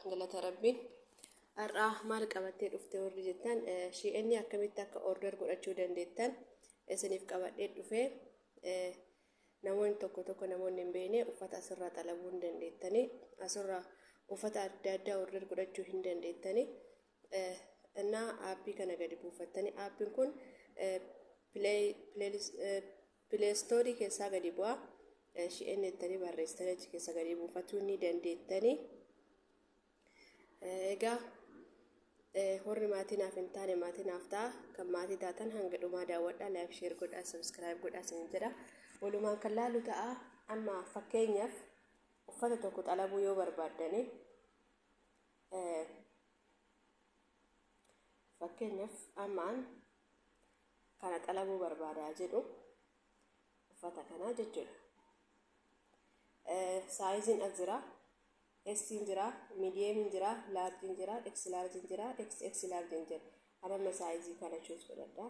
galata rabbii har'aa maal qabattee dhufte warri jettan shi'enni akkamitti akka order godhachuu dandeettan isiniif qabadhee dhufee namoonni tokko namoonni hin beekne uffata asirraa xalabuu hin dandeettanii asirraa uffata adda addaa order godhachuu hin dandeettanii እና aappii kana gadi buufattanii aappiin kun Play Store keessaa gadi bu'aa shi'enni jettanii barreessitanii achi keessa gadi buufachuu ni dandeettanii. Egaa warri maatii naaf hin taane maatii naaf ta'a kan maatii taatan hanga dhumaa daawwadhaa like share godhaa subscribe godhaa isin jedha walumaan kan laalu ta'a. Amma fakkeenyaaf uffata tokko xalabuu yoo barbaaddanii fakkeenyaaf ammaan kana xalabuu barbaadaa jedhu uffata kanaa jechuudha. Saayiziin as jira, S jira, medium jira, large jira, X large jira, XX large jira. Anamma saayizii kana choose godhadha.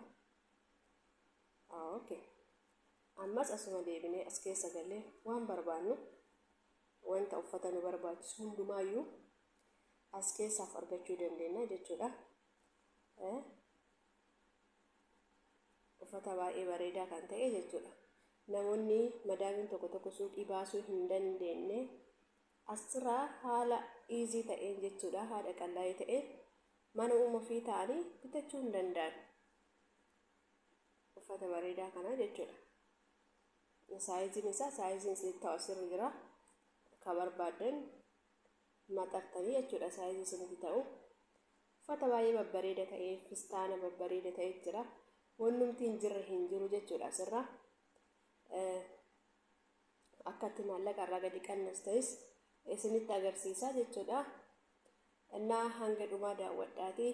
Okay. Ammas asuma deebinee as keessa galee waan barbaannu wanta uffata nu barbaachisu hundumaayyuu as keessaaf argachuu dandeenya jechuudha. Uffata baay'ee bareedaa kan ta'e jechuudha. Namoonni madaamiin tokko suuqii baasuu hin dandeenye asirraa haala easy ta'een jechuudha, haala qal'aa ta'een mana ofii ta'anii bitachuu hin danda'an uffata bareedaa kana jechuudha. Saayiziin isaa saayiziin isinitti ta'u asirra jira, kan barbaadan maxxaftanii jechuudha. Saayizii isinitti ta'u uffata baay'ee babbareeda ta'ee fistaana babbareeda ta'ee jira. Wannumti hin jirre hin jiru jechuudha. Asirraa akkatti maallaqa irraa gadi qannasta'is isinitti agarsiisaa jechuudha. Innaa hanga dhumaa daawwadhaatii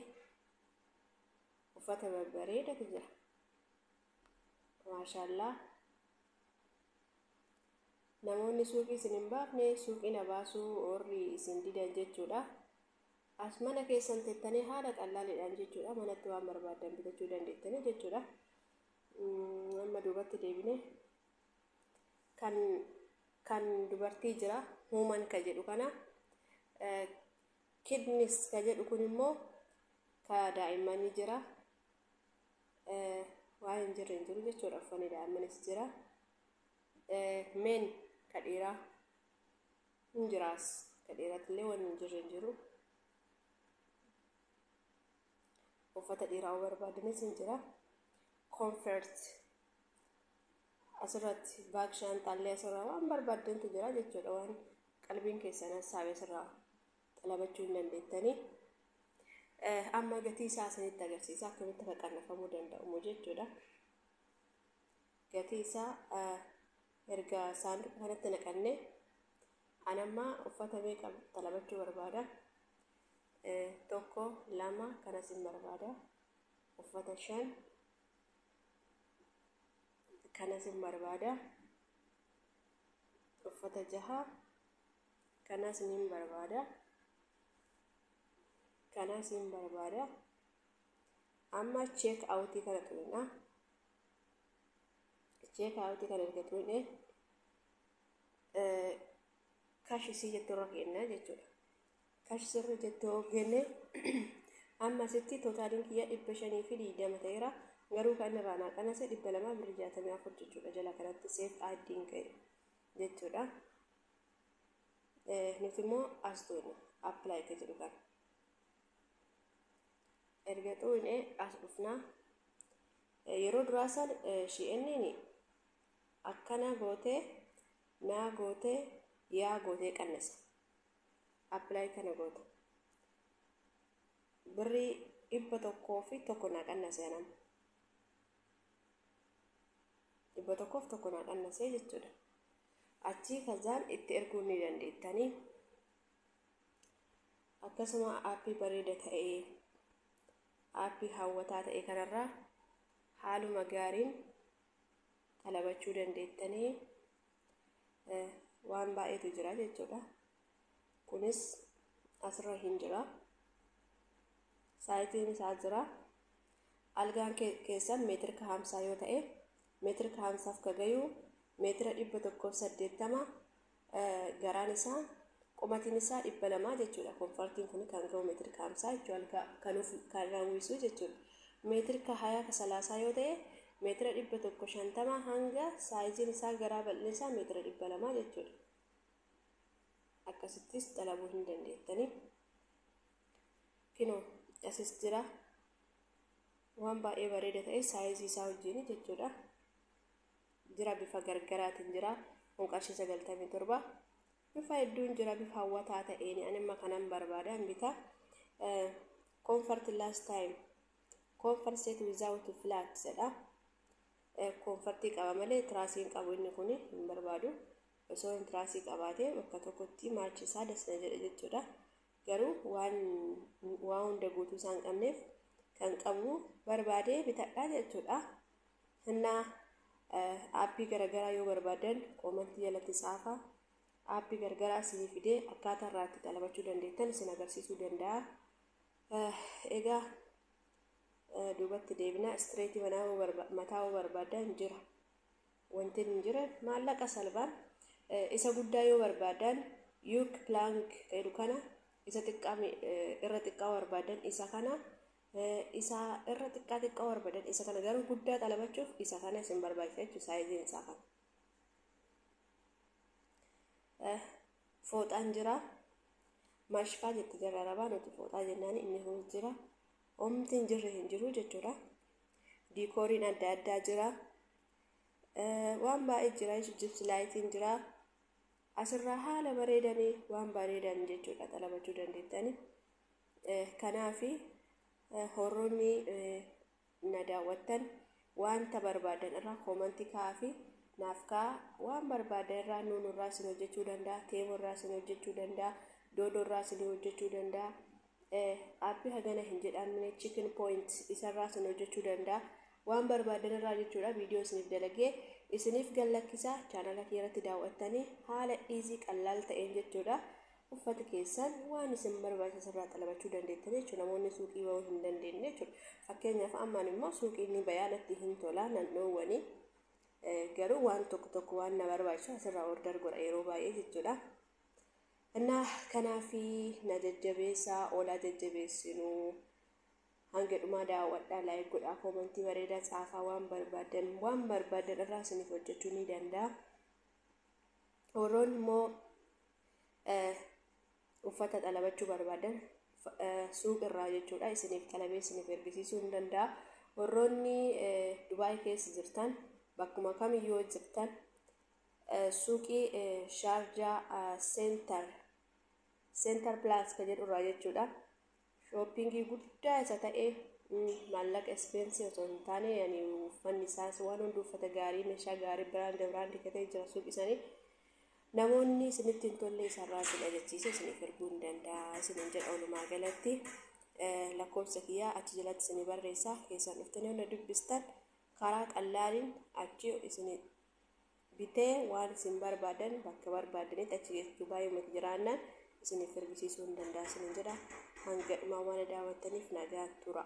uffata babbareedatu jira. Maashaallah. Namoonni suuqii isin hin baafne suuqii na baasuu warri isin didan jechuudha. As mana keessan teettanii haala qal'aadhaan jechuudha manatti waan barbaadan bitachuu dandeettanii jechuudha. Amma duubatti deebinee kan dubartii jira huuman ka jedhu kana kidnis ka jedhu kun immoo ka daa'immanii jira waan hin jirre hin jiru jechuudha. Uffanni daa'immanis jira. Men ka dhiiraa hin jiraas ka dhiiratillee waan hin jirre hin jiru. Uffata dhiiraa barbaadanis hin jira. Comfort asirratti baakshaan xallee asirraa waan barbaadantu jira jechuudha. Waan qalbiin keessan saabee asirraa xalabachuu hin dandeettanii. Amma gatii isaa isinitti agarsiisa akkamitti akka qannafamuu danda'u jechuudha. Gatii isaa erga saanduqa kanatti naqannee anamma uffata meeqa xalabachuu barbaada? Tokko lama kanas hin barbaada. Uffata 5 kanas hin barbaada. Uffata 6 kanas hin barbaada. Kanas hin barbaada. Amma check out kana tuqna. Check out kana erga tuqne cash isii jettu rakkenna jechuudha. Cash sirri jettu hoggenne amma sitti totaalin kiyya 520 ta'eera. Garuu kan irraa naaqanase 264 jechuudha. Jala kanatti save adding jechuudha. Nuti immoo as tuqna apply ka jedhu kana. Erga tuqne as dhufna. Yeroo duraa san shi'enni akkana gootee naa gootee yaa gootee qannasa. Apply kana goota. Birrii 101 naa qannase anam. 101 naa qannase jechuudha. Achi kazaan itti erguu ni dandeettanii. Akkasuma aappii bareeda ta'ee aappii hawwataa ta'e kanarraa haaluma gaariin xalabachuu dandeettanii waan baay'eetu jira jechuudha. Kunis asirra hin jira. Saayiziin isaa jira. Algaan keessan meetira 50 yoo ta'e meetira 50 ka gayu meetira 180 garaan isaa qomatiin isaa 200 jechuudha. Koonfartiin kun kan ga'u meetira 50 jechuudha. Kan raawwisu jechuudha. Meetira 20-30 yoo ta'e meetira 150 hanga saayiziin isaa garaa bal'inni isaa meetira 200 jechuudha. Akkasittis dalaguu hin dandeettanii. Kinoo asis jira waan baay'ee bareeda ta'e saayizii isaa wajjin jechuudha. Jira bifa gargaraatiin jira. Kun qarshii 97. Bifa hedduun jira bifa hawwataa ta'een ani amma kanan barbaadan bita. Comfort last time. Comfort set without flat jedha. Comfortii qaba malee tiraasiin qabu inni kun hin barbaadu. Osoo tiraasii qabaatee bakka tokkotti maalchisaa dasna jedha jechuudha. Garuu waan hunda guutuu isaan qabneef kan qabu barbaadee bitadhaa jechuudha. Innaa aappii garagaraa yoo barbaadan koomentii jalatti saafaa. Aappii garagaraa isinii fidee akkaataa irraatti dalagachuu dandeettan isin agarsiisuu danda'a. Egaa duubatti deebina istireetii mataa yoo barbaadan jira. Wanti hin jire maallaqa salphaan isa guddaa yoo barbaadan yuk plank jedhu kana isa xiqqaa irra xiqqaa barbaadan isa kana isa irra xiqqaa barbaadan isa kana garuu guddaa dalabachuuf isa kana isin barbaachisa jechuudha saayiziin isaa kana. Fooxaan jira. Mashfaa jetti jararabaa nuti fooxaa jennaan inni kun jira. Omti hin jirre hin jiru jechuudha. Diikooriin adda addaa jira. Waan baay'ee jira. Jibsi laayitiin jira. Asirraa haala bareedanii waan bareedan jechuudha dalagachuu dandeettanii. Kanaafi horroonni na daawwattan wanta barbaadan irraa koomentii kaa'aa naaf ka'a. Waan barbaadan irraa nuun irraa isin hojjechuu danda'a. Teemoo irraa isin hojjechuu danda'a. Doodoo irraa isin hojjechuu danda'a. Aappii hagana hin jedhamne chicken point isarraa isin hojjechuu danda'a. Waan barbaadan irraa jechuudha viidiyoo isiniif dalagee isiniif gallakkisa chaanala keerratti daawwattanii haala easy qallaal ta'een jechuudha. Uffata keessan waan isin barbaachisan irraa dalagachuu dandeettan jechuudha. Namoonni suuqii bahuu hin dandeenye jechuudha. Fakkeenyaaf ammaan immoo suuqiin ni bayaanatti hin tola nan dhoowwanii garuu waan tokko waan na barbaachisu asirraa order godha yeroo baay'ee jechuudha. Innaa kanaafi na jajjabeessaa oolaa jajjabeessinuu hanga dhumaa daawwadhaa laayik godhaa koomentii bareedaa caafaa waan barbaadan irraa isiniif hojjechuu ni danda'a. Warroonni immoo uffata dalagachuu barbaadan suuqirraa jechuudha isiniif qalabee isiniif ergisiisuu ni danda'a. Warroonni Dubaay keessa jirtan bakkuma kamiyyuu jirtan suuqii Shaarjaa Center Plus ka jedhurraa jechuudha. Shoppingii guddaa isa ta'e maallaqa expensive osoo hin taane yani uffanni isaas waan hundi uffata gaarii meeshaa gaarii biraandii katee jira suuqisanii namoonni isinitti hin tolle isarraa isin ajachiise isiniif erguu ni danda'a isinin jedha walumaa galatti. Lakkoofsa kiyyaa achi jalatti isinii barreessaa keessan dhuftanii hunda dubbistan karaa qallaaliin achi isin bitee waan isin barbaadan bakka barbaadanitti achi geessuu baay'ee jiraannaan isiniif ergisiisuu ni danda'a isinin jedha. Hanga dhumaa waan daawwattaniif nagaan tura.